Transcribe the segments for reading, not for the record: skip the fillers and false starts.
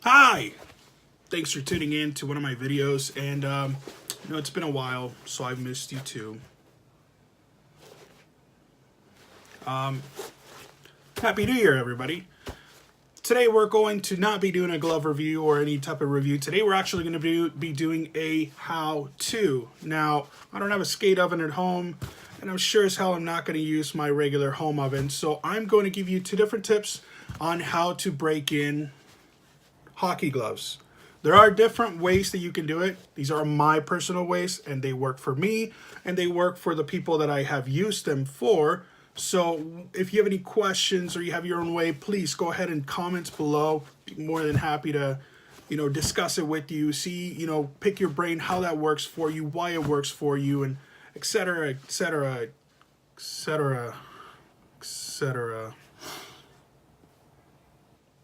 Hi! Thanks for tuning in to one of my videos, and it's been a while, so I've missed you too. Happy New Year, everybody. Today we're going to not be doing a glove review or any type of review. Today we're actually going to be doing a how-to. Now, I don't have a skate oven at home, and I'm sure as hell I'm not going to use my regular home oven, so I'm going to give you two different tips on how to break in hockey gloves. There are different ways that you can do it. These are my personal ways, and they work for me, and they work for the people that I have used them for. So if you have any questions or you have your own way, please go ahead and comment below. Be more than happy to, discuss it with you. See, pick your brain how that works for you, why it works for you, and etc., etc., etc., etc.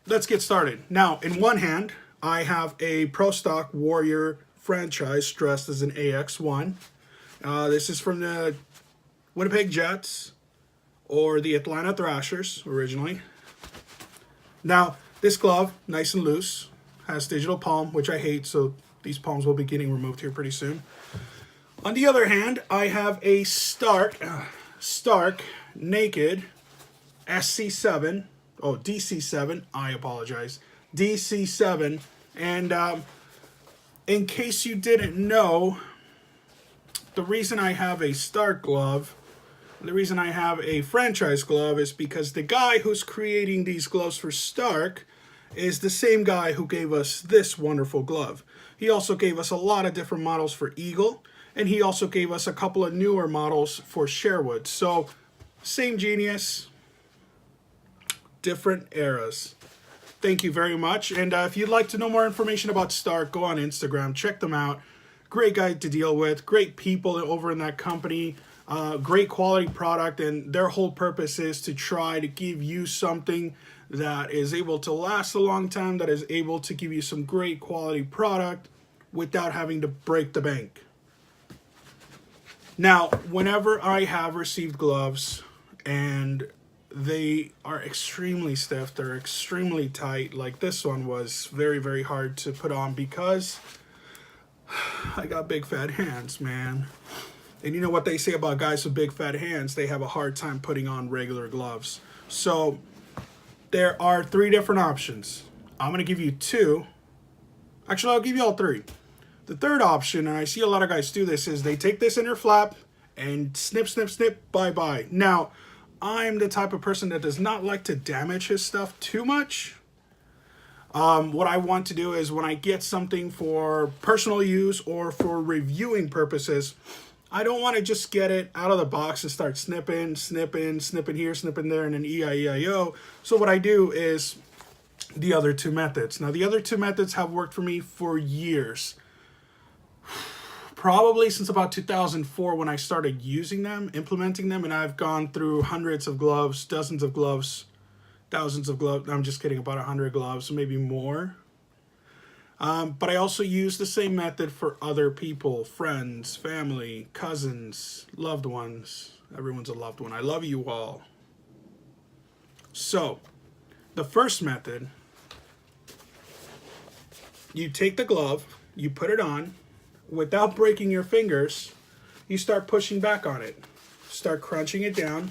Let's get started. Now, in one hand, I have a Pro Stock Warrior franchise dressed as an AX1. This is from the Winnipeg Jets or the Atlanta Thrashers originally. Now, this glove, nice and loose, has digital palm, which I hate, so these palms will be getting removed here pretty soon. On the other hand, I have a Stark Naked SC7. Oh, DC7, I apologize. DC7, and in case you didn't know, the reason I have a Stark glove, the reason I have a franchise glove is because the guy who's creating these gloves for Stark is the same guy who gave us this wonderful glove. He also gave us a lot of different models for Eagle, and he also gave us a couple of newer models for Sherwood. So, same genius, different eras. Thank you very much. And if you'd like to know more information about Stark, go on Instagram, check them out. Great guy to deal with, great people over in that company, great quality product, and their whole purpose is to try to give you something that is able to last a long time, that is able to give you some great quality product without having to break the bank. Now, whenever I have received gloves and they are extremely stiff, they're extremely tight, like this one was very, very hard to put on because I got big fat hands, man. And you know what they say about guys with big fat hands? They have a hard time putting on regular gloves. So there are three different options. I'm going to give you two. Actually, I'll give you all three. The third option, and I see a lot of guys do this, is they take this inner flap and snip, snip, snip, bye-bye. Now, I'm the type of person that does not like to damage his stuff too much. What I want to do is when I get something for personal use or for reviewing purposes, I don't want to just get it out of the box and start snipping here, snipping there, and then E-I-E-I-O. So what I do is the other two methods. Now, the other two methods have worked for me for years. Probably since about 2004 when I started using them, implementing them, and I've gone through hundreds of gloves, dozens of gloves, thousands of gloves. I'm just kidding, about 100 gloves, maybe more. But I also use the same method for other people, friends, family, cousins, loved ones. Everyone's a loved one. I love you all. So, the first method, you take the glove, you put it on, without breaking your fingers, you start pushing back on it. Start crunching it down.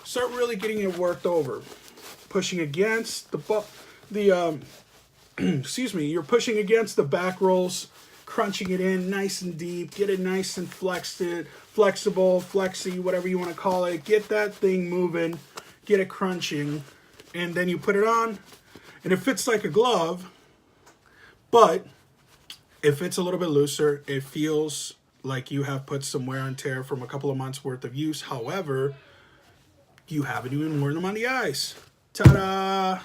Start really getting it worked over. Pushing against excuse me, you're pushing against the back rolls, crunching it in nice and deep, get it nice and flexible, flexy, whatever you want to call it. Get that thing moving, get it crunching, and then you put it on, and it fits like a glove, but if it's a little bit looser, it feels like you have put some wear and tear from a couple of months worth of use. However, you haven't even worn them on the ice. Ta-da!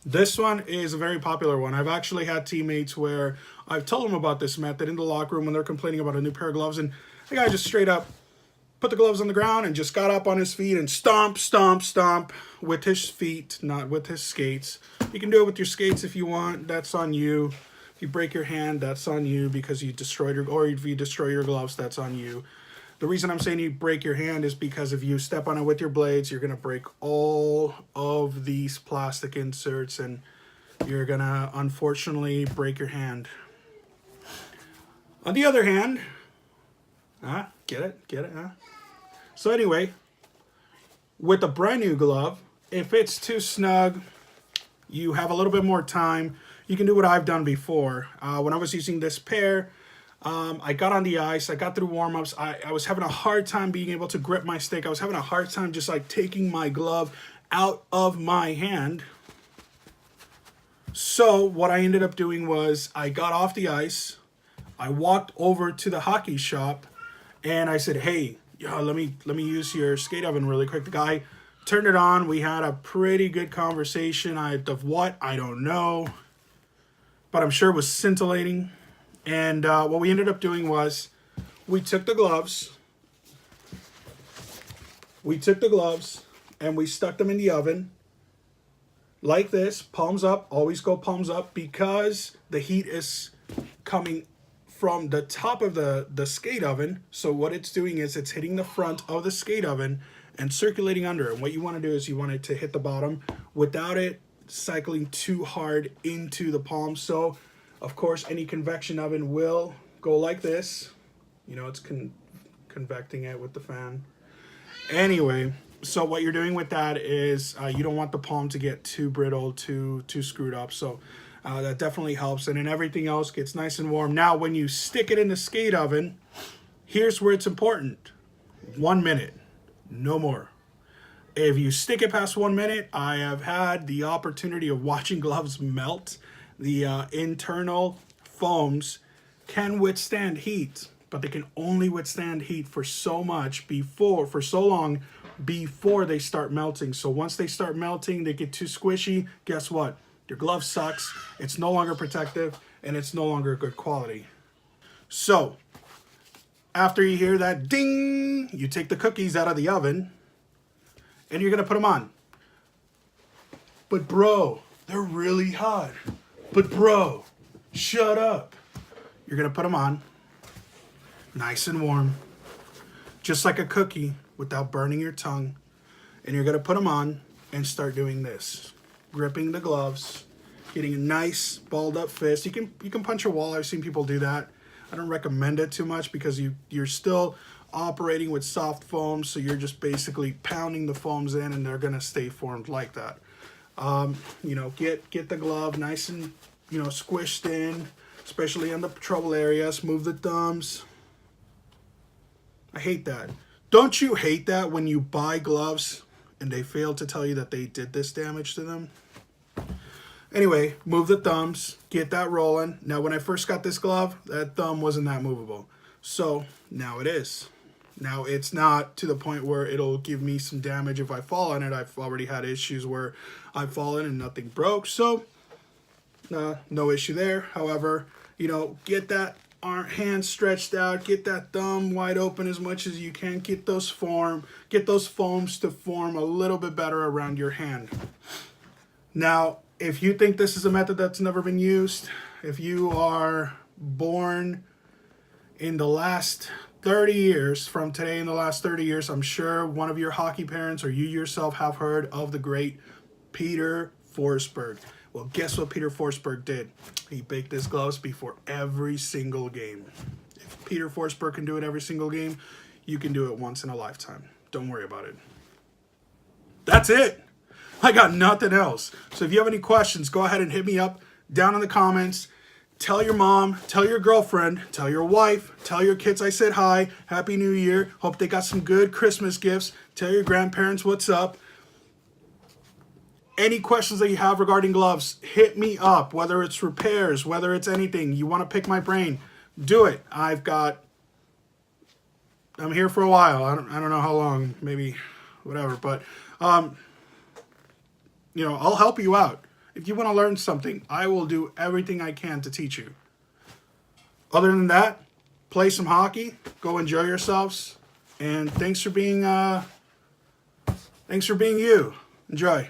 This one is a very popular one. I've actually had teammates where I've told them about this method in the locker room when they're complaining about a new pair of gloves, and the guy just straight up put the gloves on the ground and just got up on his feet and stomp, stomp, stomp with his feet, not with his skates. You can do it with your skates if you want. That's on you. If you break your hand, that's on you because you destroyed or if you destroy your gloves, that's on you. The reason I'm saying you break your hand is because if you step on it with your blades, you're going to break all of these plastic inserts, and you're gonna unfortunately break your hand. On the other hand, get it, huh? So anyway, with a brand new glove, if it's too snug, you have a little bit more time. You can do what I've done before. When I was using this pair, I got on the ice. I got through warm-ups. I was having a hard time being able to grip my stick. I was having a hard time just like taking my glove out of my hand. So what I ended up doing was I got off the ice. I walked over to the hockey shop and I said, hey, let me use your skate oven really quick. The guy turned it on. We had a pretty good conversation. Of what? I don't know. But I'm sure it was scintillating. And what we ended up doing was we took the gloves. And we stuck them in the oven like this, palms up. Always go palms up because the heat is coming from the top of the skate oven. So what it's doing is it's hitting the front of the skate oven and circulating under. And what you want to do is you want it to hit the bottom without it cycling too hard into the palm. So of course any convection oven will go like this. You know, it's convecting it with the fan. Anyway, so what you're doing with that is you don't want the palm to get too brittle, too screwed up. So that definitely helps. And then everything else gets nice and warm. Now, when you stick it in the skate oven, here's where it's important. 1 minute, no more. If you stick it past 1 minute, I have had the opportunity of watching gloves melt. The internal foams can withstand heat, but they can only withstand heat for so long before they start melting. So once they start melting, they get too squishy. Guess what? Your glove sucks. It's no longer protective and it's no longer good quality. So after you hear that ding, you take the cookies out of the oven and you're gonna put them on. But bro, they're really hot. But bro, shut up. You're gonna put them on, nice and warm, just like a cookie without burning your tongue. And you're gonna put them on and start doing this. Gripping the gloves, getting a nice balled up fist. You can punch a wall. I've seen people do that. I don't recommend it too much because you're still operating with soft foams, so you're just basically pounding the foams in and they're gonna stay formed like that. You know, get the glove nice and, you know, squished in, especially on the trouble areas. Move the thumbs. I hate that. Don't you hate that when you buy gloves and they fail to tell you that they did this damage to them? Anyway, move the thumbs, get that rolling. Now, when I first got this glove, that thumb wasn't that movable. So now it is. Now it's not to the point where it'll give me some damage if I fall on it. I've already had issues where I've fallen and nothing broke. So no issue there. However, you know, get that hand stretched out, get that thumb wide open as much as you can, get those foams to form a little bit better around your hand. Now, if you think this is a method that's never been used, if you are born in the last 30 years, from today in the last 30 years, I'm sure one of your hockey parents or you yourself have heard of the great Peter Forsberg. Well, guess what Peter Forsberg did? He baked his gloves before every single game. If Peter Forsberg can do it every single game, you can do it once in a lifetime. Don't worry about it. That's it. I got nothing else. So if you have any questions, go ahead and hit me up down in the comments. Tell your mom, tell your girlfriend, tell your wife, tell your kids I said hi, Happy New Year. Hope they got some good Christmas gifts. Tell your grandparents what's up. Any questions that you have regarding gloves, hit me up, whether it's repairs, whether it's anything. You want to pick my brain, do it. I'm here for a while. I don't know how long, maybe whatever, but you know, I'll help you out. If you want to learn something, I will do everything I can to teach you. Other than that, play some hockey, go enjoy yourselves, and thanks for being you. Enjoy.